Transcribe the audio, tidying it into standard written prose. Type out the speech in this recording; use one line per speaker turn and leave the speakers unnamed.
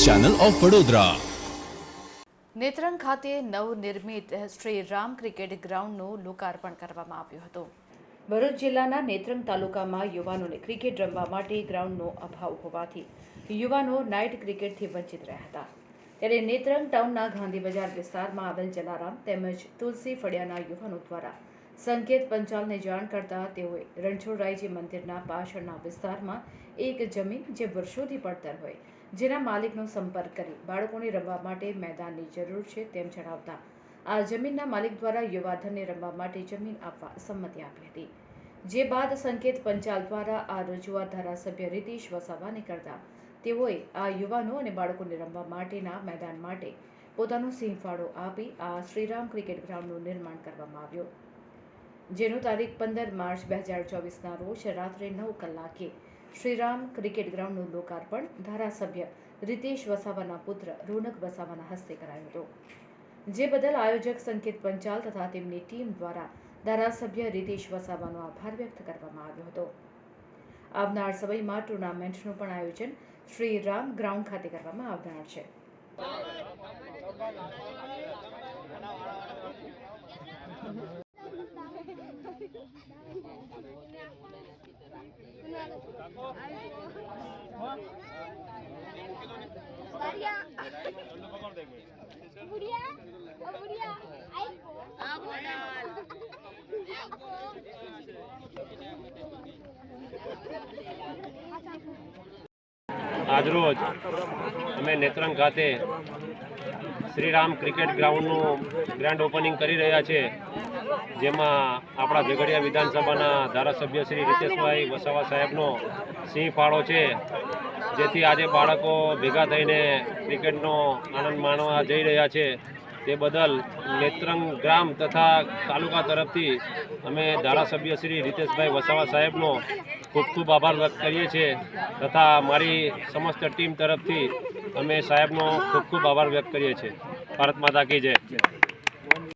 Channel of Vadodara.
Netrang ખાતે નવનિર્મિત Shri Ram cricket ગ્રાઉન્ડનું લોકાર્પણ કરવામાં આવ્યું હતું। ભરૂચ જિલ્લાના નેત્રંગ તાલુકામાં યુવાનોને ક્રિકેટ રમવા માટે ગ્રાઉન્ડનો અભાવ હોવાથી યુવાનો નાઇટ ક્રિકેટથી વંચિત રહ્યા હતા। ત્યારે નેત્રંગ ટાઉનના ગાંધી બજાર વિસ્તારમાં આવેલ જલારામ તેમજ તુલસી ફળિયાના યુવાનો દ્વારા સંકેત પંચાલને જાણ કરતા તેઓએ રણછોડરાયજી મંદિરના પાછળના વિસ્તારમાં એક જમીન જે વર્ષોથી પડતર હોય જેના માલિકનો સંપર્ક કરી બાળકોને રમવા માટે મેદાનની જરૂર છે તેમ જણાવતા આ જમીનના માલિક દ્વારા યુવાધનને રમવા માટે જમીન આપવા સંમતિ આપી હતી। જે બાદ સંકેત પંચાલ દ્વારા આ રજૂઆત ધારાસભ્ય રીતેશ વસાવાને કરતા તેઓએ આ યુવાનો અને બાળકોને રમવા માટેના મેદાન માટે પોતાનો સિંહ ફાળો આપી આ શ્રીરામ ક્રિકેટ ગ્રાઉન્ડનું નિર્માણ કરવામાં આવ્યું, જેનું તારીખ 15 માર્ચ 2024ના રોજ રાત્રે 9 કલાકે શ્રીરામ ક્રિકેટ ગ્રાઉન્ડનું લોકાર્પણ ધારાસભ્ય રીતેશ વસાવાના પુત્ર રોનક વસાવાના હસ્તે કરાયું હતું, જે બદલ આયોજક સંકેત પંચાલ તથા તેમની ટીમ દ્વારા ધારાસભ્ય રીતેશ વસાવાનો આભાર વ્યક્ત કરવામાં આવ્યો હતો। આવનાર સમયમાં ટુર્નામેન્ટનું પણ આયોજન શ્રી રામ ગ્રાઉન્ડ ખાતે કરવામાં આવનાર છે।
આજરોજ અમે નેત્રંગ ખાતે શ્રીરામ ક્રિકેટ ગ્રાઉન્ડનું ગ્રાન્ડ ઓપનિંગ કરી રહ્યા છે, જેમાં આપણા ઝઘડિયા વિધાનસભાના ધારાસભ્ય શ્રી રીતેશભાઈ વસાવા સાહેબનો સિંહ ફાળો છે, જેથી આજે બાળકો ભેગા થઈને ક્રિકેટનો આનંદ માણવા જઈ રહ્યા છે। તે બદલ નેત્રંગ ગ્રામ તથા તાલુકા તરફથી અમે ધારાસભ્ય શ્રી રીતેશભાઈ વસાવા સાહેબનો ખૂબ ખૂબ આભાર વ્યક્ત કરીએ છીએ તથા મારી સમસ્ત ટીમ તરફથી અમે સાહેબનો ખૂબ ખૂબ આભાર વ્યક્ત કરીએ છીએ। ભારત માતા કી જય।